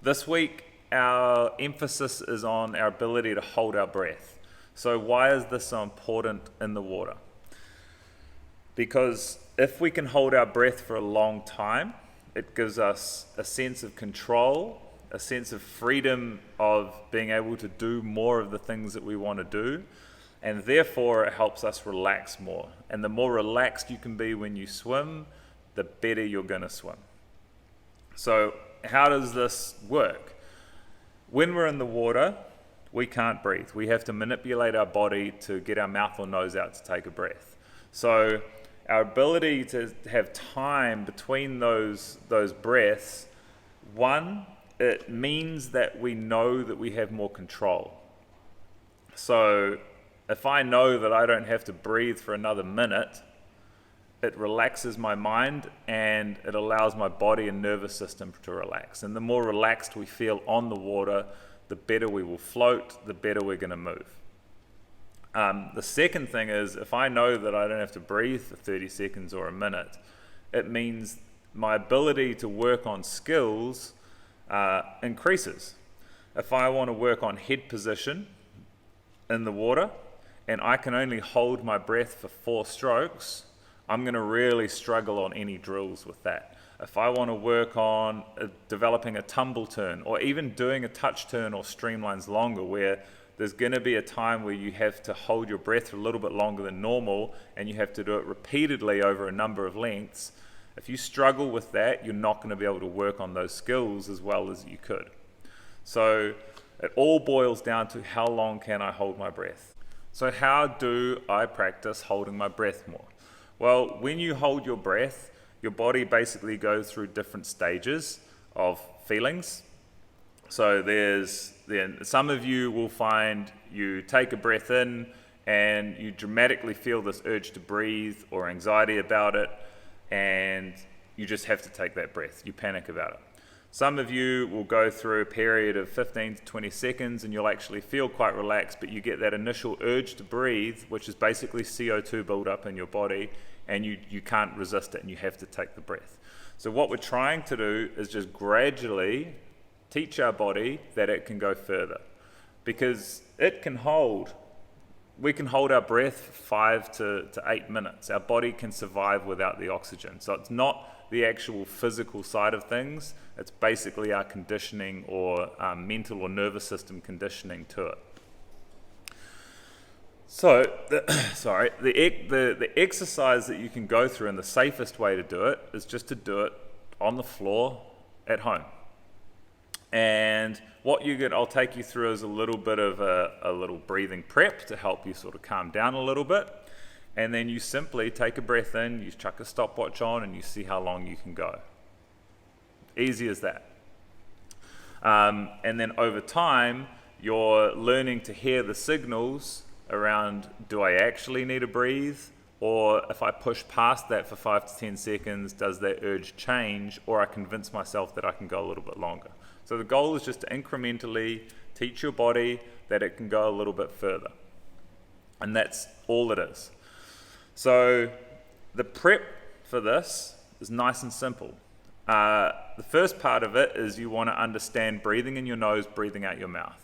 This week, our emphasis is on our ability to hold our breath. So why is this so important in the water? Because if we can hold our breath for a long time, it gives us a sense of control, a sense of freedom of being able to do more of the things that we want to do, and therefore it helps us relax more. And the more relaxed you can be when you swim, the better you're going to swim. So how does this work? When we're in the water, we can't breathe. We have to manipulate our body to get our mouth or nose out to take a breath. So our ability to have time between those breaths, one, it means that we know that we have more control. So if I know that I don't have to breathe for another minute, it relaxes my mind and it allows my body and nervous system to relax. And the more relaxed we feel on the water, the better we will float, the better we're going to move. The second thing is, if I know that I don't have to breathe for 30 seconds or a minute, it means my ability to work on skills increases. If I want to work on head position in the water and I can only hold my breath for 4 strokes, I'm going to really struggle on any drills with that. If I want to work on developing a tumble turn or even doing a touch turn or streamlines longer, where there's going to be a time where you have to hold your breath for a little bit longer than normal and you have to do it repeatedly over a number of lengths, if you struggle with that, you're not going to be able to work on those skills as well as you could. So it all boils down to how long can I hold my breath. So how do I practice holding my breath more? Well, when you hold your breath, your body basically goes through different stages of feelings. So some of you will find you take a breath in and you dramatically feel this urge to breathe or anxiety about it, and you just have to take that breath. You panic about it. Some of you will go through a period of 15 to 20 seconds and you'll actually feel quite relaxed, but you get that initial urge to breathe, which is basically CO2 buildup in your body, and you can't resist it and you have to take the breath. So what we're trying to do is just gradually teach our body that it can go further, because we can hold our breath for 5 to 8 minutes. Our body can survive without the oxygen. So it's not the actual physical side of things, it's basically our conditioning or mental or nervous system conditioning to it. So, the exercise that you can go through, and the safest way to do it, is just to do it on the floor at home. And I'll take you through is a little bit of a little breathing prep to help you sort of calm down a little bit. And then you simply take a breath in, you chuck a stopwatch on, and you see how long you can go. Easy as that. And then over time, you're learning to hear the signals around, do I actually need to breathe? Or if I push past that for 5 to 10 seconds, does that urge change? Or I convince myself that I can go a little bit longer. So the goal is just to incrementally teach your body that it can go a little bit further. And that's all it is. So the prep for this is nice and simple. The first part of it is you want to understand breathing in your nose, breathing out your mouth.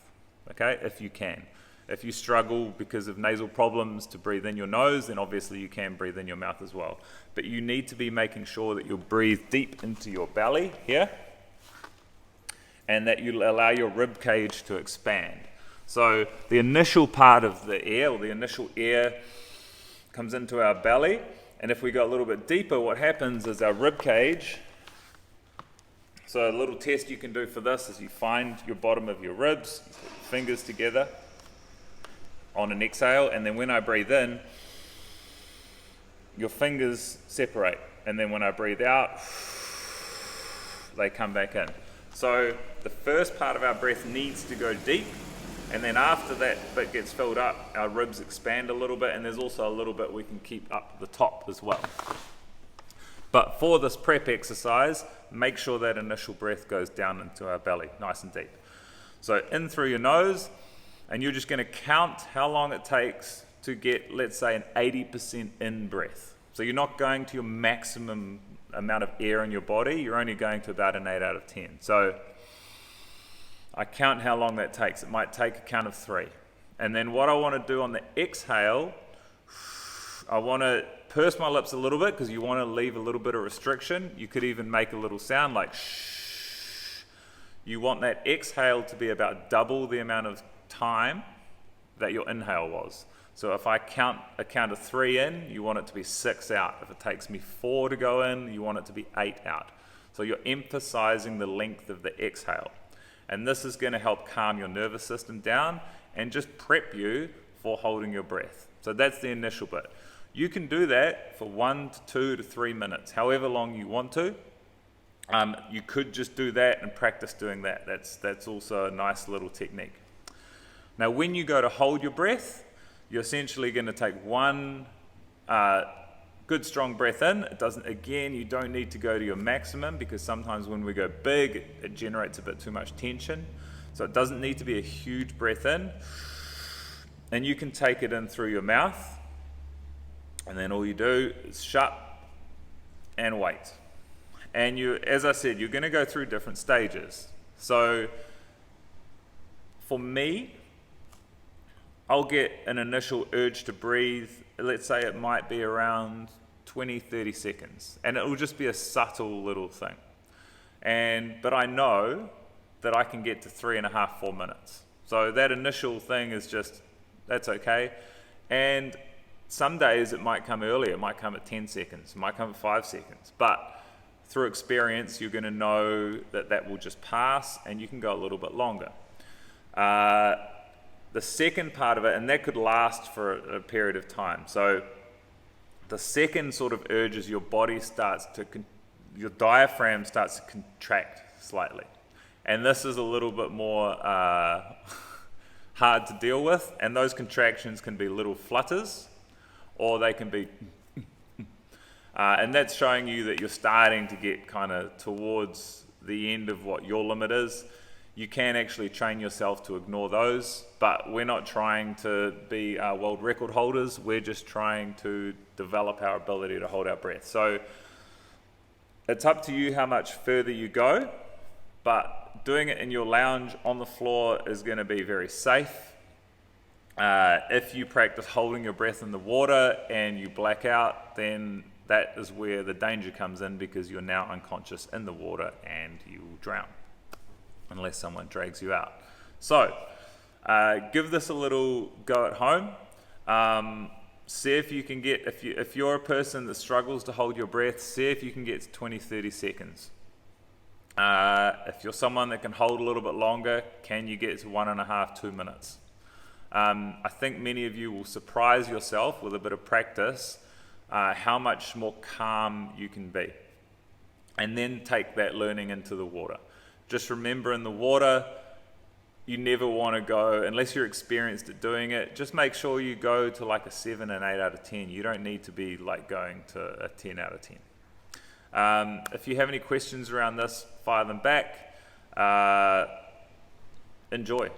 Okay, if you can. If you struggle because of nasal problems to breathe in your nose, then obviously you can breathe in your mouth as well. But you need to be making sure that you breathe deep into your belly here, and that you allow your rib cage to expand. So the initial part of the air, or the initial air, comes into our belly, and if we go a little bit deeper, what happens is our rib cage. So a little test you can do for this is you find your bottom of your ribs, you put your fingers together on an exhale, and then when I breathe in, your fingers separate, and then when I breathe out, they come back in. So the first part of our breath needs to go deep, and then after that bit gets filled up, our ribs expand a little bit, and there's also a little bit we can keep up the top as well. But for this prep exercise, make sure that initial breath goes down into our belly, nice and deep. So in through your nose, and you're just going to count how long it takes to get, let's say, an 80% in breath. So you're not going to your maximum amount of air in your body, you're only going to about an 8 out of 10. So I count how long that takes. It might take a count of 3. And then what I want to do on the exhale, I want to purse my lips a little bit because you want to leave a little bit of restriction. You could even make a little sound like shh. You want that exhale to be about double the amount of time that your inhale was. So if I count a count of 3 in, you want it to be 6 out. If it takes me 4 to go in, you want it to be 8 out. So you're emphasizing the length of the exhale. And this is going to help calm your nervous system down and just prep you for holding your breath. So that's the initial bit. You can do that for 1 to 2 to 3 minutes, however long you want to. You could just do that and practice doing that. That's also a nice little technique. Now, when you go to hold your breath, you're essentially going to take one good strong breath in. It doesn't, again, you don't need to go to your maximum because sometimes when we go big, it generates a bit too much tension. So it doesn't need to be a huge breath in. And you can take it in through your mouth. And then all you do is shut and wait. And you, as I said, you're going to go through different stages. So for me, I'll get an initial urge to breathe. Let's say it might be around 20, 30 seconds. And it will just be a subtle little thing. But I know that I can get to 3.5, 4 minutes. So that initial thing is just, that's okay. And some days it might come earlier. It might come at 10 seconds. It might come at 5 seconds. But through experience, you're going to know that that will just pass and you can go a little bit longer. The second part of it, and that could last for a period of time. So the second sort of urge is your body starts to, your diaphragm starts to contract slightly. And this is a little bit more hard to deal with. And those contractions can be little flutters or they can be, and that's showing you that you're starting to get kind of towards the end of what your limit is. You can actually train yourself to ignore those, but we're not trying to be world record holders. We're just trying to develop our ability to hold our breath. So it's up to you how much further you go, but doing it in your lounge on the floor is going to be very safe. If you practice holding your breath in the water and you black out, then that is where the danger comes in because you're now unconscious in the water and you will drown unless someone drags you out. So give this a little go at home. See if you can get, if you're a person that struggles to hold your breath, see if you can get to 20, 30 seconds. If you're someone that can hold a little bit longer, can you get to 1.5, 2 minutes? I think many of you will surprise yourself with a bit of practice how much more calm you can be. And then take that learning into the water. Just remember in the water, you never want to go, unless you're experienced at doing it, just make sure you go to like a 7 and 8 out of 10. You don't need to be like going to a 10 out of 10. If you have any questions around this, fire them back. Enjoy.